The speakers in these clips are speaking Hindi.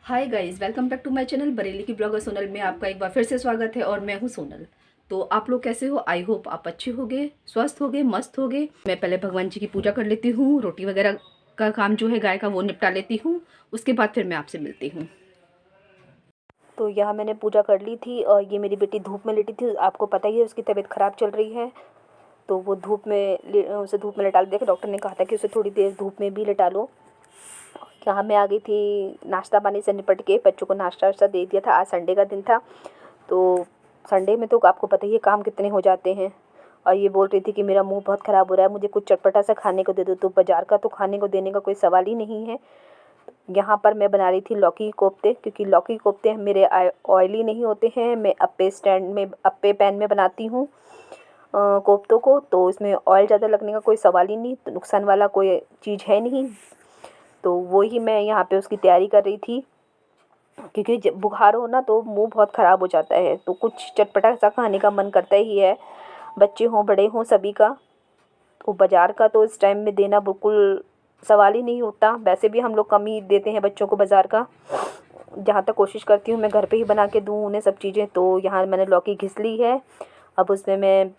Hi guys, welcome back to my channel Bareilly की ब्लॉगर सोनल में आपका एक बार फिर से स्वागत है। और मैं हूं सोनल। तो आप लोग कैसे हो? आई होप आप अच्छे होगे, स्वस्थ होगे, मस्त होगे। मैं पहले भगवान जी की पूजा कर लेती हूँ, रोटी वगैरह का काम जो है गाय का वो निपटा लेती हूँ। उसके बाद फिर मैं आपसे मिलती हूँ। तो यहाँ मैंने पूजा कर ली थी और ये मेरी बेटी धूप में लेटी थी। आपको पता ही है उसकी तबीयत ख़राब चल रही है, तो वो उसे धूप में लेटा दिया। डॉक्टर ने कहा था कि उसे थोड़ी देर धूप में भी लेटा लो। यहाँ मैं आ गई थी नाश्ता पानी से निपट के, बच्चों को नाश्ता वाश्ता दे दिया था। आज संडे का दिन था, तो संडे में तो आपको पता ही है काम कितने हो जाते हैं। और ये बोल रही थी कि मेरा मुंह बहुत ख़राब हो रहा है, मुझे कुछ चटपटा सा खाने को दे दो। तो बाज़ार का तो खाने को देने का कोई सवाल ही नहीं है। यहाँ पर मैं बना रही थी लौकी कोफ्ते, क्योंकि लौकी कोफ्ते मेरे ऑयली नहीं होते हैं। मैं अप्पे पैन में बनाती हूँ कोफ्तों को, तो इसमें ऑयल ज़्यादा लगने का कोई सवाल ही नहीं, तो नुकसान वाला कोई चीज़ है नहीं। तो वो ही मैं यहाँ पे उसकी तैयारी कर रही थी, क्योंकि जब बुखार हो ना तो मुंह बहुत ख़राब हो जाता है, तो कुछ चटपटा सा खाने का मन करता ही है, बच्चे हों बड़े हों सभी का। तो बाज़ार का तो इस टाइम में देना बिल्कुल सवाल ही नहीं उठता। वैसे भी हम लोग कम ही देते हैं बच्चों को बाज़ार का। जहाँ तक कोशिश करती हूँ मैं घर पे ही बना के दूँ उन्हें सब चीज़ें। तो यहाँ मैंने लौकी घिस ली है। अब उसमें मैं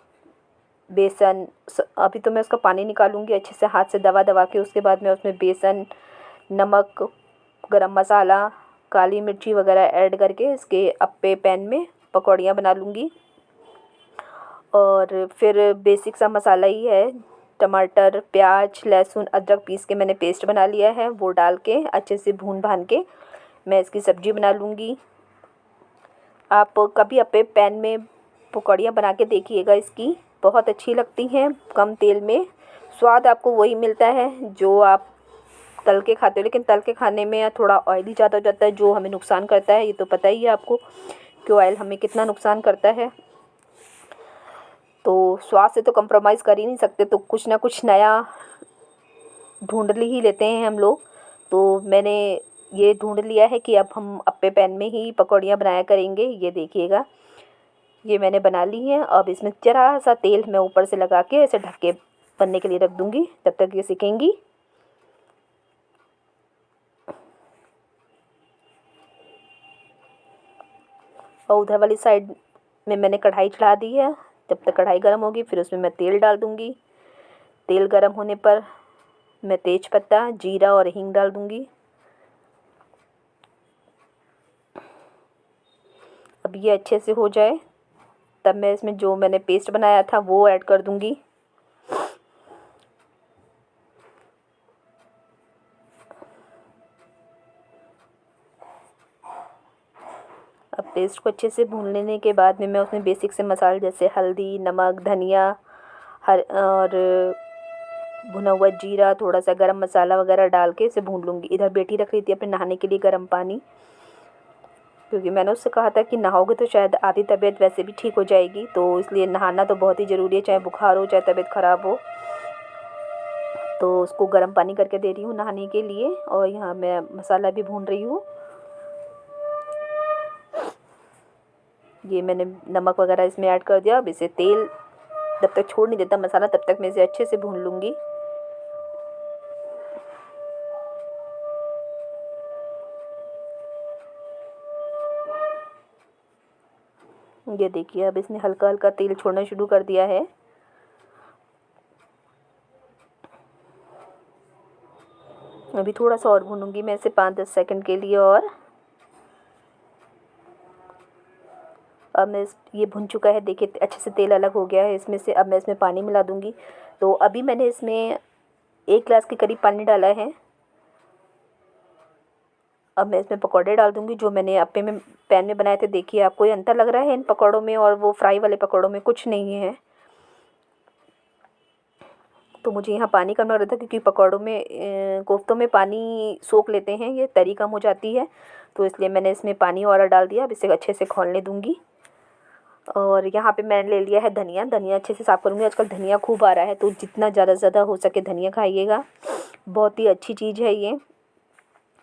अभी तो मैं उसका पानी निकालूंगी अच्छे से हाथ से दबा दबा के। उसके बाद मैं उसमें बेसन, नमक, गरम मसाला, काली मिर्ची वगैरह ऐड करके इसके अप्पे पैन में पकौड़ियाँ बना लूँगी। और फिर बेसिक सा मसाला ही है, टमाटर, प्याज, लहसुन, अदरक पीस के मैंने पेस्ट बना लिया है, वो डाल के अच्छे से भून भान के मैं इसकी सब्ज़ी बना लूँगी। आप कभी अप्पे पैन में पकौड़ियाँ बना के देखिएगा, इसकी बहुत अच्छी लगती हैं कम तेल में। स्वाद आपको वही मिलता है जो आप तल के खाते हो, लेकिन तल के खाने में थोड़ा ऑयली ज़्यादा हो जाता है, जो हमें नुकसान करता है। ये तो पता ही है आपको कि ऑयल हमें कितना नुकसान करता है। तो स्वाद से तो कंप्रोमाइज़ कर ही नहीं सकते, तो कुछ ना कुछ नया ढूंढ ही लेते हैं हम लोग। तो मैंने ये ढूंढ लिया है कि अब हम अप्पे पैन में ही पकौड़ियाँ बनाया करेंगे। ये देखिएगा, ये मैंने बना ली हैं। अब इसमें ज़रा सा तेल मैं ऊपर से लगा के ऐसे ढक के बनने के लिए रख दूँगी, तब तक ये सिकेंगी। और उधर वाली साइड में मैंने कढ़ाई चढ़ा दी है। जब तक कढ़ाई गर्म होगी फिर उसमें मैं तेल डाल दूँगी। तेल गर्म होने पर मैं तेज पत्ता, जीरा और हींग डाल दूँगी। अब ये अच्छे से हो जाए तब मैं इसमें जो मैंने पेस्ट बनाया था वो ऐड कर दूँगी। अब पेस्ट को अच्छे से भून लेने के बाद में मैं उसमें बेसिक से मसाले जैसे हल्दी, नमक, धनिया और भुना हुआ जीरा, थोड़ा सा गरम मसाला वगैरह डाल के इसे भून लूँगी। इधर बेटी रख रही थी अपने नहाने के लिए गर्म पानी, क्योंकि मैंने उससे कहा था कि नहाओगे तो शायद आधी तबीयत वैसे भी ठीक हो जाएगी, तो इसलिए नहाना तो बहुत ही ज़रूरी है, चाहे बुखार हो चाहे तबीयत ख़राब हो। तो उसको गर्म पानी करके दे रही हूँ नहाने के लिए। और यहाँ मैं मसाला भी भून रही हूँ। ये मैंने नमक वगैरह इसमें ऐड कर दिया। अब इसे तेल जब तक छोड़ नहीं देता मसाला, तब तक मैं इसे अच्छे से भून लूँगी। ये देखिए, अब इसने हल्का हल्का तेल छोड़ना शुरू कर दिया है। अभी थोड़ा सा और भूनूंगी मैं इसे 5-10 सेकंड के लिए। और अब ये भुन चुका है, देखिए अच्छे से तेल अलग हो गया है इसमें से। अब मैं इसमें पानी मिला दूंगी। तो अभी मैंने इसमें 1 गिलास के करीब पानी डाला है। अब मैं इसमें पकौड़े डाल दूंगी जो मैंने अप्पे में पैन में बनाए थे। देखिए आपको ये अंतर लग रहा है इन पकौड़ों में और वो फ्राई वाले पकौड़ों में? कुछ नहीं है। तो मुझे यहाँ पानी कम लग रहा था, क्योंकि पकौड़ों में कोफ्तों में पानी सोख लेते हैं, ये तरी कम हो जाती है, तो इसलिए मैंने इसमें पानी और डाल दिया। अब इसे अच्छे से खौलने दूंगी। और यहाँ पे मैंने ले लिया है धनिया। धनिया अच्छे से साफ़ करूँगी। आजकल धनिया खूब आ रहा है, तो जितना ज़्यादा से ज़्यादा हो सके धनिया खाइएगा, बहुत ही अच्छी चीज़ है ये।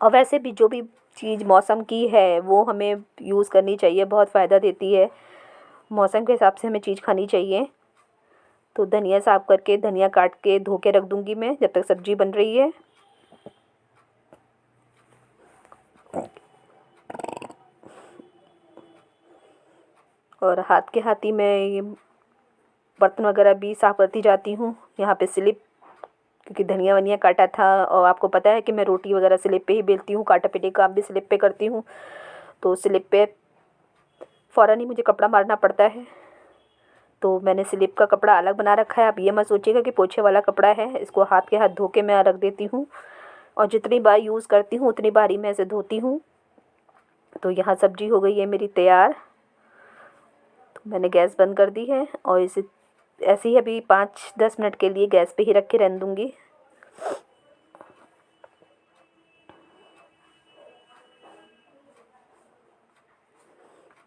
और वैसे भी जो भी चीज़ मौसम की है वो हमें यूज़ करनी चाहिए, बहुत फ़ायदा देती है। मौसम के हिसाब से हमें चीज़ खानी चाहिए। तो धनिया साफ़ करके, धनिया काट के धो के रख दूँगी मैं, जब तक सब्ज़ी बन रही है। और हाथ के हाथ ही मैं ये बर्तन वगैरह भी साफ़ करती जाती हूँ। यहाँ पे स्लिप, क्योंकि धनिया वनिया काटा था, और आपको पता है कि मैं रोटी वगैरह स्लिप पे ही बेलती हूँ, काटा पीटे काम भी स्लिप पे करती हूँ। तो स्लिप पे फ़ौरन ही मुझे कपड़ा मारना पड़ता है, तो मैंने स्लिप का कपड़ा अलग बना रखा है। आप ये मत सोचिएगा कि पोछे वाला कपड़ा है, इसको हाथ के हाथ धो के मैं रख देती हूँ, और जितनी बार यूज़ करती हूँ उतनी बार ही मैं इसे धोती हूँ। तो यहाँ सब्जी हो गई है मेरी तैयार। तो मैंने गैस बंद कर दी है, और इसे ऐसे ही अभी 5-10 मिनट के लिए गैस पे ही रख के रहने दूँगी।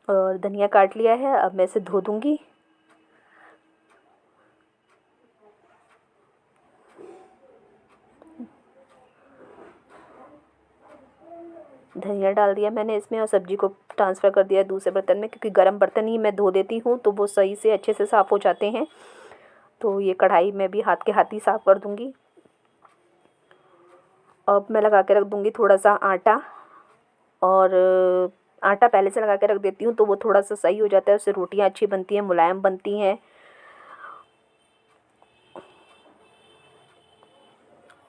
और धनिया काट लिया है, अब मैं इसे धो दूँगी। धनिया डाल दिया मैंने इसमें, और सब्ज़ी को ट्रांसफ़र कर दिया दूसरे बर्तन में, क्योंकि गर्म बर्तन ही मैं धो देती हूँ तो वो सही से अच्छे से साफ़ हो जाते हैं। तो ये कढ़ाई में भी हाथ के हाथ ही साफ़ कर दूँगी। अब मैं लगा के रख दूँगी थोड़ा सा आटा, और आटा पहले से लगा के रख देती हूँ तो वो थोड़ा सा सही हो जाता है, उससे रोटियाँ अच्छी बनती हैं, मुलायम बनती हैं।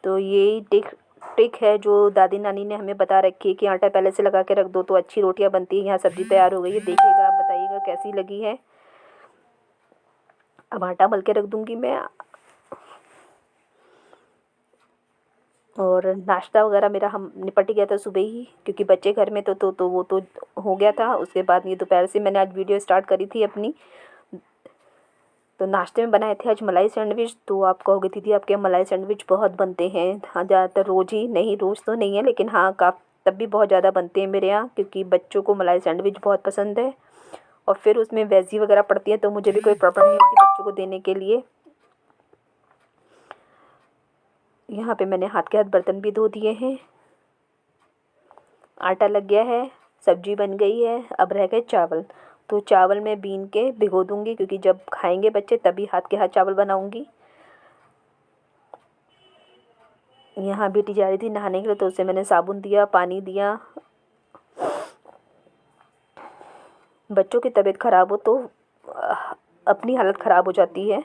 तो यही ट्रिक है जो दादी नानी ने हमें बता रखी है कि आटा पहले से लगा के रख दो तो अच्छी रोटियां बनती हैं। यहाँ सब्ज़ी तैयार हो गई है, देखिएगा, आप बताइएगा कैसी लगी है। अब आटा मल के रख दूँगी मैं। और नाश्ता वगैरह मेरा हम निपट गया था सुबह ही, क्योंकि बच्चे घर में तो वो तो हो गया था। उसके बाद ये दोपहर से मैंने आज वीडियो स्टार्ट करी थी अपनी। तो नाश्ते में बनाए थे आज मलाई सैंडविच। तो आप कहोगे दीदी आपके यहाँ मलाई सैंडविच बहुत बनते हैं। हाँ, ज़्यादातर रोज़ ही नहीं, रोज़ तो नहीं है, लेकिन हाँ तब भी बहुत ज़्यादा बनते हैं मेरे यहाँ, क्योंकि बच्चों को मलाई सैंडविच बहुत पसंद है। और फिर उसमें वेजी वगैरह पड़ती है, तो मुझे भी कोई प्रॉब्लम नहीं होती बच्चों को देने के लिए। यहाँ पे मैंने हाथ के हाथ बर्तन भी धो दिए हैं। आटा लग गया है, सब्जी बन गई है, अब रह गए चावल। तो चावल मैं बीन के भिगो दूँगी, क्योंकि जब खाएंगे बच्चे तभी हाथ के हाथ चावल बनाऊँगी। यहाँ बेटी जा रही थी नहाने के लिए, तो उसे मैंने साबुन दिया, पानी दिया। बच्चों की तबीयत ख़राब हो तो अपनी हालत ख़राब हो जाती है।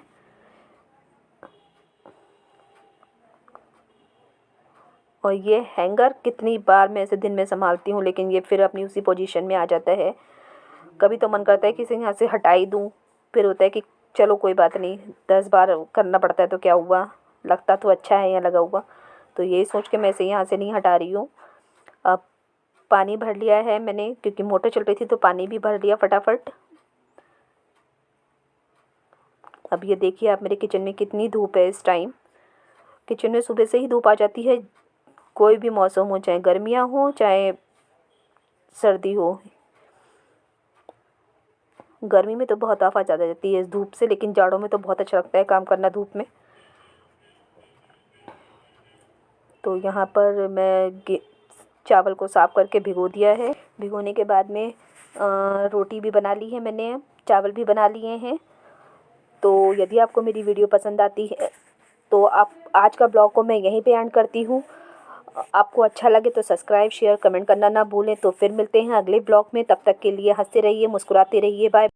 और ये हैंगर कितनी बार मैं इसे दिन में संभालती हूँ, लेकिन ये फिर अपनी उसी पोजीशन में आ जाता है। कभी तो मन करता है कि इसे यहाँ से हटा ही दूँ, फिर होता है कि चलो कोई बात नहीं, 10 बार करना पड़ता है तो क्या हुआ, लगता तो अच्छा है यहाँ लगा हुआ। तो यही सोच के मैं इसे यहाँ से नहीं हटा रही हूँ। अब पानी भर लिया है मैंने, क्योंकि मोटर चल रही थी तो पानी भी भर लिया फटाफट। अब ये देखिए आप, मेरे किचन में कितनी धूप है इस टाइम। किचन में सुबह से ही धूप आ जाती है, कोई भी मौसम हो, चाहे गर्मियाँ हो चाहे सर्दी हो। गर्मी में तो बहुत आफत आ जाती है इस धूप से, लेकिन जाड़ों में तो बहुत अच्छा लगता है काम करना धूप में। तो यहाँ पर मैं चावल को साफ़ करके भिगो दिया है। भिगोने के बाद में रोटी भी बना ली है मैंने, चावल भी बना लिए हैं। तो यदि आपको मेरी वीडियो पसंद आती है तो आप आज का ब्लॉग को मैं यहीं पे एंड करती हूँ। आपको अच्छा लगे तो सब्सक्राइब, शेयर, कमेंट करना ना भूलें। तो फिर मिलते हैं अगले ब्लॉग में, तब तक के लिए हंसते रहिए, मुस्कुराते रहिए, बाय।